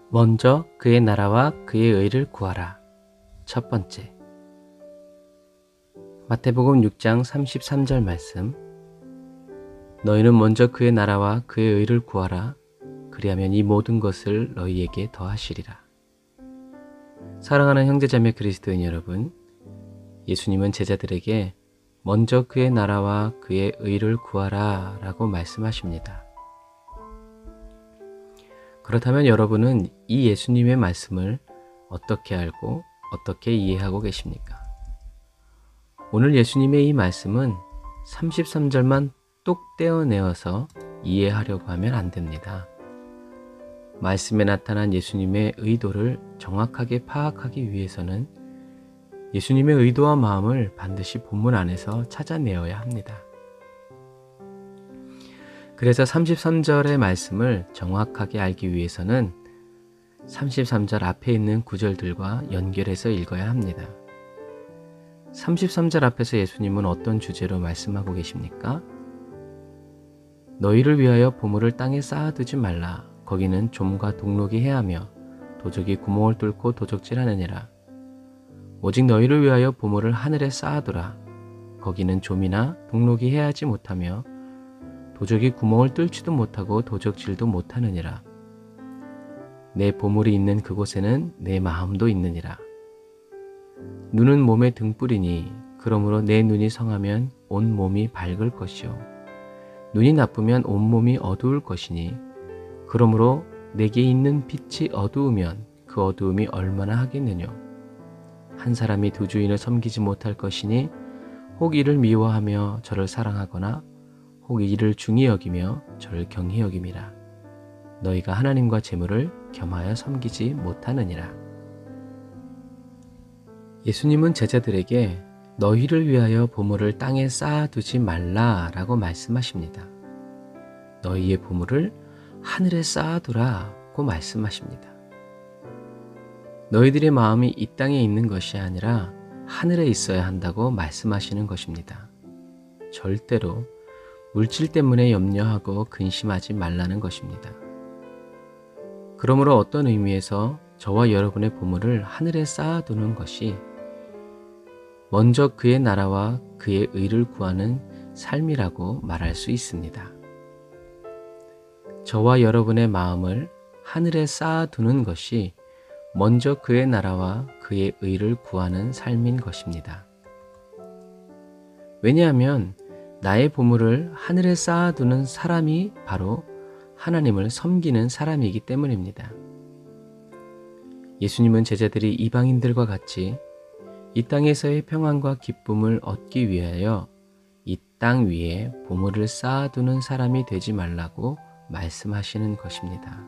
먼저 그의 나라와 그의 의를 구하라. 첫 번째, 마태복음 6장 33절 말씀. 너희는 먼저 그의 나라와 그의 의를 구하라. 그리하면 이 모든 것을 너희에게 더하시리라. 사랑하는 형제자매 그리스도인 여러분, 예수님은 제자들에게 먼저 그의 나라와 그의 의를 구하라 라고 말씀하십니다. 그렇다면 여러분은 이 예수님의 말씀을 어떻게 알고 어떻게 이해하고 계십니까? 오늘 예수님의 이 말씀은 33절만 똑 떼어내어서 이해하려고 하면 안 됩니다. 말씀에 나타난 예수님의 의도를 정확하게 파악하기 위해서는 예수님의 의도와 마음을 반드시 본문 안에서 찾아내어야 합니다. 그래서 33절의 말씀을 정확하게 알기 위해서는 33절 앞에 있는 구절들과 연결해서 읽어야 합니다. 33절 앞에서 예수님은 어떤 주제로 말씀하고 계십니까? 너희를 위하여 보물을 땅에 쌓아두지 말라. 거기는 좀과 동록이 해하며 도적이 구멍을 뚫고 도적질하느니라. 오직 너희를 위하여 보물을 하늘에 쌓아두라. 거기는 좀이나 동록이 해하지 못하며 도적이 구멍을 뚫지도 못하고 도적질도 못하느니라. 내 보물이 있는 그곳에는 내 마음도 있느니라. 눈은 몸의 등불이니 그러므로 내 눈이 성하면 온 몸이 밝을 것이요 눈이 나쁘면 온 몸이 어두울 것이니 그러므로 내게 있는 빛이 어두우면 그 어두움이 얼마나 하겠느냐. 한 사람이 두 주인을 섬기지 못할 것이니 혹 이를 미워하며 저를 사랑하거나 혹 이를 중히 여기며 저를 경히 여김이라. 너희가 하나님과 재물을 겸하여 섬기지 못하느니라. 예수님은 제자들에게 너희를 위하여 보물을 땅에 쌓아두지 말라라고 말씀하십니다. 너희의 보물을 하늘에 쌓아두라고 말씀하십니다. 너희들의 마음이 이 땅에 있는 것이 아니라 하늘에 있어야 한다고 말씀하시는 것입니다. 절대로 물질 때문에 염려하고 근심하지 말라는 것입니다. 그러므로 어떤 의미에서 저와 여러분의 보물을 하늘에 쌓아두는 것이 먼저 그의 나라와 그의 의를 구하는 삶이라고 말할 수 있습니다. 저와 여러분의 마음을 하늘에 쌓아두는 것이 먼저 그의 나라와 그의 의를 구하는 삶인 것입니다. 왜냐하면 나의 보물을 하늘에 쌓아두는 사람이 바로 하나님을 섬기는 사람이기 때문입니다. 예수님은 제자들이 이방인들과 같이 이 땅에서의 평안과 기쁨을 얻기 위하여 이 땅 위에 보물을 쌓아두는 사람이 되지 말라고 말씀하시는 것입니다.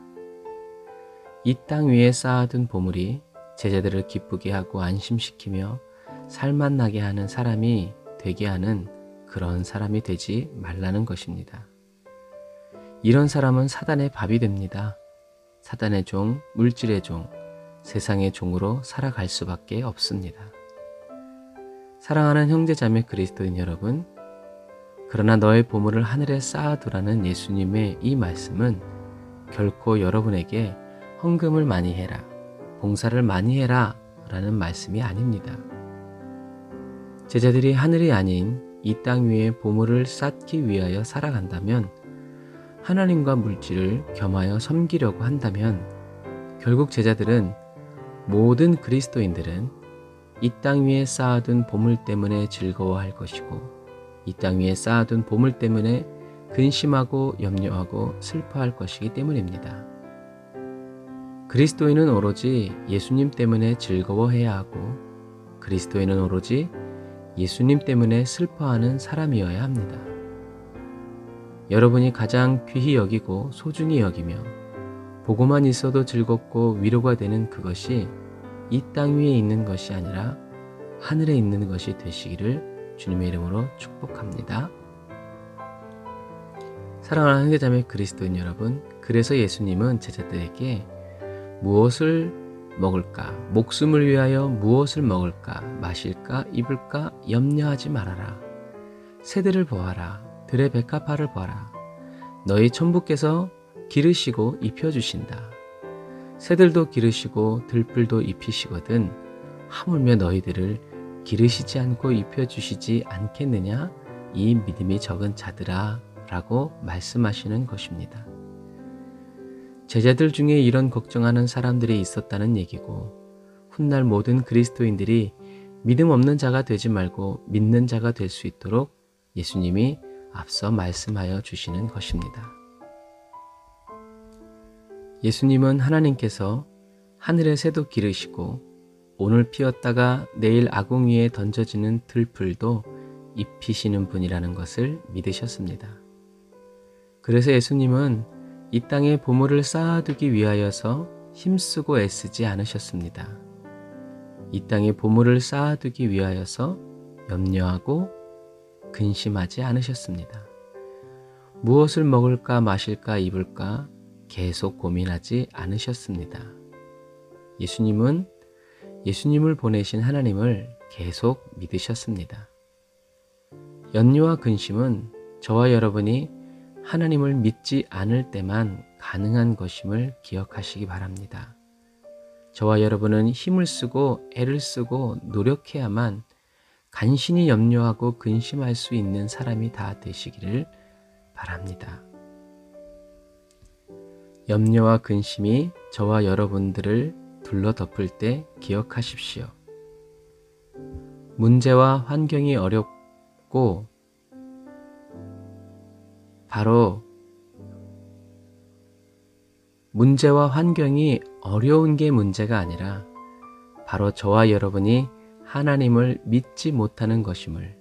이 땅 위에 쌓아둔 보물이 제자들을 기쁘게 하고 안심시키며 살맛나게 하는 사람이 되게 하는 그런 사람이 되지 말라는 것입니다. 이런 사람은 사단의 밥이 됩니다. 사단의 종, 물질의 종, 세상의 종으로 살아갈 수밖에 없습니다. 사랑하는 형제자매 그리스도인 여러분, 그러나 너의 보물을 하늘에 쌓아두라는 예수님의 이 말씀은 결코 여러분에게 헌금을 많이 해라, 봉사를 많이 해라 라는 말씀이 아닙니다. 제자들이 하늘이 아닌 이 땅 위에 보물을 쌓기 위하여 살아간다면, 하나님과 물질을 겸하여 섬기려고 한다면 결국 제자들은, 모든 그리스도인들은 이 땅 위에 쌓아둔 보물 때문에 즐거워할 것이고 이 땅 위에 쌓아둔 보물 때문에 근심하고 염려하고 슬퍼할 것이기 때문입니다. 그리스도인은 오로지 예수님 때문에 즐거워해야 하고 그리스도인은 오로지 예수님 때문에 슬퍼하는 사람이어야 합니다. 여러분이 가장 귀히 여기고 소중히 여기며 보고만 있어도 즐겁고 위로가 되는 그것이 이 땅 위에 있는 것이 아니라 하늘에 있는 것이 되시기를 주님의 이름으로 축복합니다. 사랑하는 형제자매 그리스도인 여러분, 그래서 예수님은 제자들에게 무엇을 먹을까, 목숨을 위하여 무엇을 먹을까, 마실까, 입을까 염려하지 말아라. 새들을 보아라. 들의 백합화를 봐라. 너희 천부께서 기르시고 입혀주신다. 새들도 기르시고 들풀도 입히시거든 하물며 너희들을 기르시지 않고 입혀주시지 않겠느냐? 이 믿음이 적은 자들아 라고 말씀하시는 것입니다. 제자들 중에 이런 걱정하는 사람들이 있었다는 얘기고, 훗날 모든 그리스도인들이 믿음 없는 자가 되지 말고 믿는 자가 될 수 있도록 예수님이 앞서 말씀하여 주시는 것입니다. 예수님은 하나님께서 하늘의 새도 기르시고 오늘 피었다가 내일 아궁 위에 던져지는 들풀도 입히시는 분이라는 것을 믿으셨습니다. 그래서 예수님은 이 땅에 보물을 쌓아두기 위하여서 힘쓰고 애쓰지 않으셨습니다. 이 땅에 보물을 쌓아두기 위하여서 염려하고 근심하지 않으셨습니다. 무엇을 먹을까 마실까 입을까 계속 고민하지 않으셨습니다. 예수님은 예수님을 보내신 하나님을 계속 믿으셨습니다. 염려와 근심은 저와 여러분이 하나님을 믿지 않을 때만 가능한 것임을 기억하시기 바랍니다. 저와 여러분은 힘을 쓰고 애를 쓰고 노력해야만 간신히 염려하고 근심할 수 있는 사람이 다 되시기를 바랍니다. 염려와 근심이 저와 여러분들을 둘러덮을 때 기억하십시오. 문제와 환경이 어렵고 바로 문제와 환경이 어려운 게 문제가 아니라 바로 저와 여러분이 하나님을 믿지 못하는 것임을,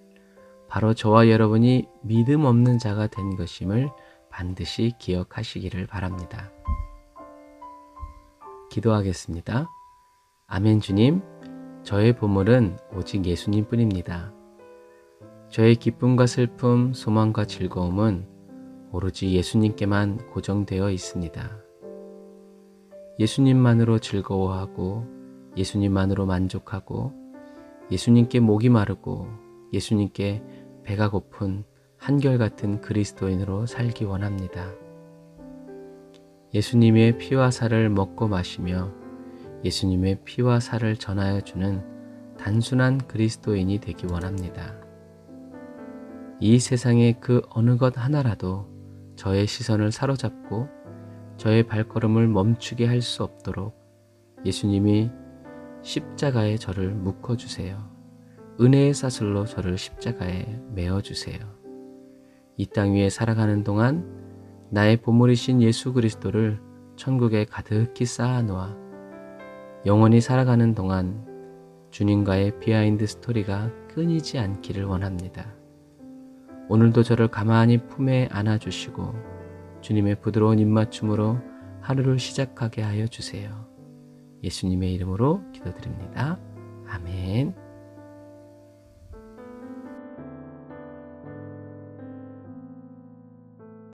바로 저와 여러분이 믿음 없는 자가 된 것임을 반드시 기억하시기를 바랍니다. 기도하겠습니다. 아멘. 주님, 저의 보물은 오직 예수님 뿐입니다. 저의 기쁨과 슬픔, 소망과 즐거움은 오로지 예수님께만 고정되어 있습니다. 예수님만으로 즐거워하고 예수님만으로 만족하고 예수님께 목이 마르고 예수님께 배가 고픈 한결같은 그리스도인으로 살기 원합니다. 예수님의 피와 살을 먹고 마시며 예수님의 피와 살을 전하여 주는 단순한 그리스도인이 되기 원합니다. 이 세상의 그 어느 것 하나라도 저의 시선을 사로잡고 저의 발걸음을 멈추게 할 수 없도록 예수님이 십자가에 저를 묶어주세요. 은혜의 사슬로 저를 십자가에 메어주세요. 이 땅 위에 살아가는 동안 나의 보물이신 예수 그리스도를 천국에 가득히 쌓아놓아 영원히 살아가는 동안 주님과의 비하인드 스토리가 끊이지 않기를 원합니다. 오늘도 저를 가만히 품에 안아주시고 주님의 부드러운 입맞춤으로 하루를 시작하게 하여 주세요. 예수님의 이름으로 기도드립니다.